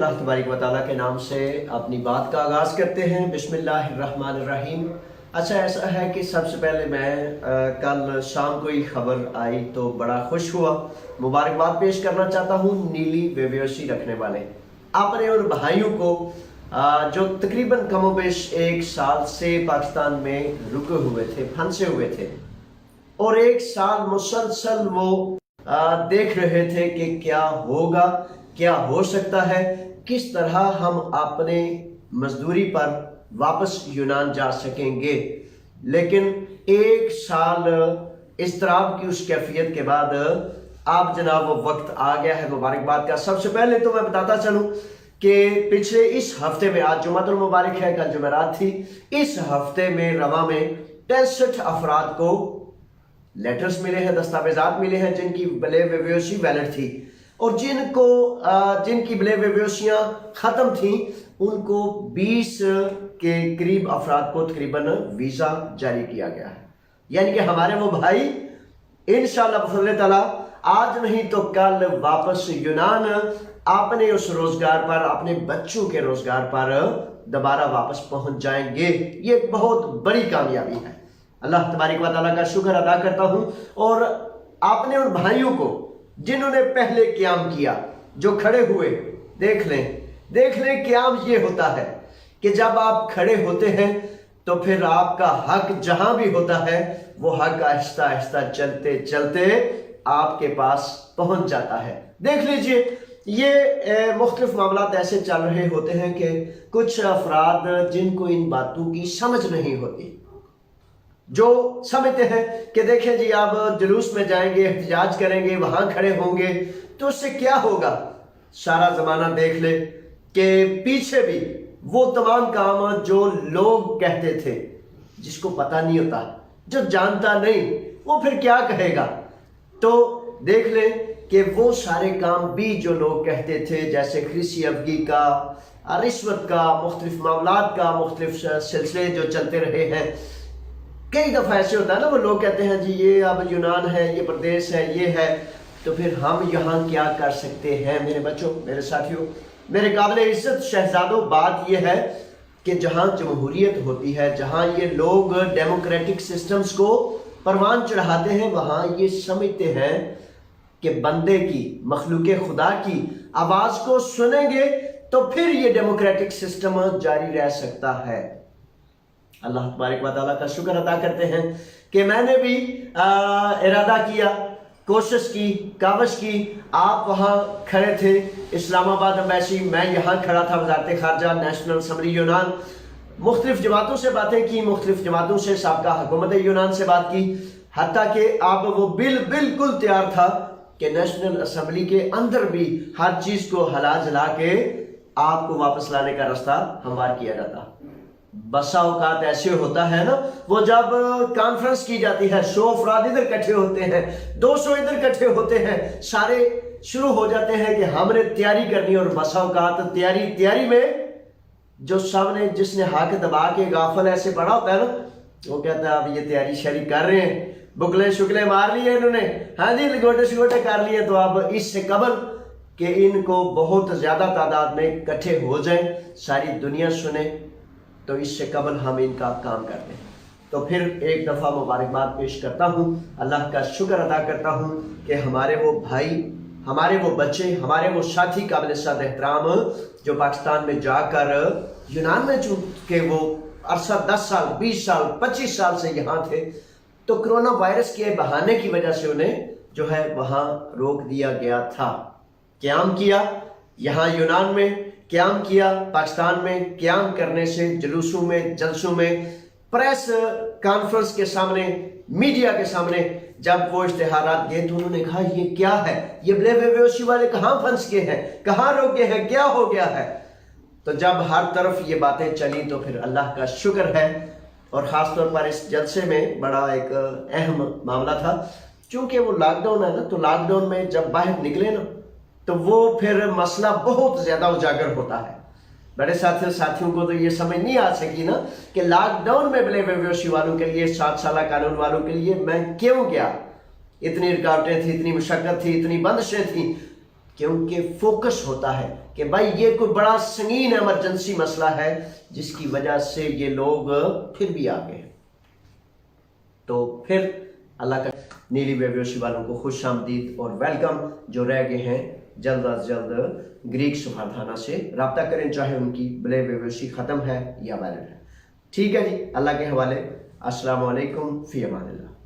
अल्लाह तबारक व तआला के नाम से अपनी बात का आगाज़ करते हैं। बिस्मिल्लाहिर्रहमानिर्रहीम। अच्छा, ऐसा है कि सबसे पहले मैं कल शाम को ही खबर आई तो बड़ा खुश हुआ, मुबारकबाद पेश करना चाहता हूँ नीली बेबसी रखने वाले अपने और भाइयों को जो तकरीबन कमोबेश 1 साल से पाकिस्तान में रुके हुए थे, फंसे हुए थे और 1 साल मुसलसल वो देख रहे थे कि क्या होगा, क्या हो सकता है, किस तरह हम अपने मजदूरी पर वापस यूनान जा सकेंगे। लेकिन 1 साल इस्तराब की उस कैफियत के बाद आप जनाब वो वक्त आ गया है मुबारकबाद का। सबसे पहले तो मैं बताता चलूं कि पिछले इस हफ्ते में, आज जुमातुल मुबारक है, कल जुमेरात थी, इस हफ्ते में रवा में 63 अफराद को लेटर्स मिले हैं, दस्तावेजात मिले हैं जिनकी ब्ले बेबसी वैलिड थी और जिनकी ब्ले बेबसियाँ ख़त्म थी उनको 20 के करीब अफराद को तकरीबन वीज़ा जारी किया गया है। यानी कि हमारे वो भाई इंशाअल्लाह बफज़ल तआला आज नहीं तो कल वापस यूनान अपने उस रोजगार पर, अपने बच्चों के रोजगार पर दोबारा वापस पहुंच जाएंगे। ये एक बहुत बड़ी कामयाबी है। अल्लाह तबारक व तआला का शुक्र अदा करता हूं और आपने उन भाइयों को जिन्होंने पहले क़याम किया, जो खड़े हुए, देख लें क़याम ये होता है कि जब आप खड़े होते हैं तो फिर आपका हक जहां भी होता है वो हक आहिस्ता आहिस्ता चलते चलते आपके पास पहुंच जाता है। देख लीजिए, ये मुख्तलिफ मामलात ऐसे चल रहे होते हैं कि कुछ अफराद जिनको इन बातों की समझ नहीं होती, जो समझते हैं कि देखें जी आप जुलूस में जाएंगे, एहतजाज करेंगे, वहां खड़े होंगे तो उससे क्या होगा। सारा जमाना देख ले कि पीछे भी वो तमाम काम जो लोग कहते थे, जिसको पता नहीं होता, जो जानता नहीं, वो फिर क्या कहेगा। तो देख ले कि वो सारे काम भी जो लोग कहते थे, जैसे कृषि अवगी का, रिश्वत का, मुख्तलिफ मामलात का, मुख्तलिफ सिलसिले जो चलते रहे हैं। कई दफ़ा ऐसे होता है ना, वो लोग कहते हैं जी ये अब यूनान है, ये प्रदेश है, ये है, तो फिर हम यहाँ क्या कर सकते हैं। मेरे बच्चों, मेरे साथियों, मेरे काबिल इज्जत शहजादों, बात ये है कि जहाँ जमहूरियत होती है, जहाँ ये लोग डेमोक्रेटिक सिस्टम्स को परवान चढ़ाते हैं, वहाँ ये समझते हैं कि बंदे की, मखलूके खुदा की आवाज़ को सुनेंगे तो फिर ये डेमोक्रेटिक सिस्टम जारी रह सकता है। अल्लाह तबारक व तआला का शुक्र अदा करते हैं कि मैंने भी इरादा किया, कोशिश की, कावश की। आप वहाँ खड़े थे इस्लामाबाद एम्बेसी, मैं यहाँ खड़ा था वज़ारत ख़ारजा, नेशनल असम्बली यूनान। मुख्तलिफ जमातों से बातें की, मुख्तलिफ जमातों से साबका हुकूमत यूनान से बात की, हत्ता कि अब वो बिल बिल्कुल तैयार था कि नेशनल असम्बली के अंदर भी हर चीज़ को हला जला के आपको वापस लाने का रास्ता हमवार किया जाता। बसा औकात ऐसे होता है ना, वो जब कॉन्फ्रेंस की जाती है, 100 अफराद इधर इकट्ठे होते हैं, 200 इधर इकट्ठे होते हैं, सारे शुरू हो जाते हैं कि हमने तैयारी करनी। और बसा औकात तैयारी में जो सामने जिसने हाथ दबा के गाफल ऐसे पड़ा होता है ना, वो कहता है अब ये तैयारी शरी कर रहे हैं, बुकले शुकले मार लिए इन्होंने, हाँ जी लिगोटे शिगोटे कर लिए, तो अब इससे कबल कि इनको बहुत ज्यादा तादाद में इकट्ठे हो जाएं, सारी दुनिया सुने, तो इससे कबल हम इनका काम करते हैं। तो फिर एक दफ़ा मुबारकबाद पेश करता हूँ, अल्लाह का शुक्र अदा करता हूँ कि हमारे वो भाई, हमारे वो बच्चे, हमारे वो साथी काबिल सद एहतराम जो पाकिस्तान में जाकर यूनान में चूंकि वो अरसा 10 साल, 20 साल, 25 साल से यहाँ थे, तो कोरोना वायरस के बहाने की वजह से उन्हें जो है वहाँ रोक दिया गया था। क़याम किया यहाँ यूनान में, क़याम किया पाकिस्तान में, क़याम करने से जुलूसों में, जलसों में, प्रेस कॉन्फ्रेंस के सामने, मीडिया के सामने जब वो इश्तिहारात दिए तो उन्होंने कहा ये क्या है, ये ब्ले बेबसी वाले कहाँ फंस गए हैं, कहाँ रोके हैं, क्या हो गया है। तो जब हर तरफ ये बातें चली तो फिर अल्लाह का शुक्र है। और ख़ास तौर पर इस जलसे में बड़ा एक अहम मामला था, चूँकि वो लॉकडाउन है ना, तो लॉकडाउन में जब बाहर निकले ना तो वो फिर मसला बहुत ज़्यादा उजागर होता है। बड़े साथियों को तो ये समझ नहीं आ सकी ना कि लॉकडाउन में ब्ले बेबसी वालों के लिए, 7 साल कानून वालों के लिए मैं क्यों गया। इतनी रुकावटें थी, इतनी मुशक्कत थी, इतनी बंदिशें थी کیونکہ فوکس ہوتا ہے کہ بھائی یہ کوئی بڑا سنگین ایمرجنسی مسئلہ ہے جس کی وجہ سے یہ لوگ پھر بھی آگے ہیں. تو پھر اللہ کا نیلی بیوشی والوں کو خوش آمدید اور ویلکم. جو رہ گئے ہیں جلد از جلد گریک سفارتخانہ سے رابطہ کریں، چاہے ان کی بلے بیوشی ختم ہے یا ویلڈ ہے. ٹھیک ہے جی، اللہ کے حوالے. السلام علیکم، فی امان اللہ.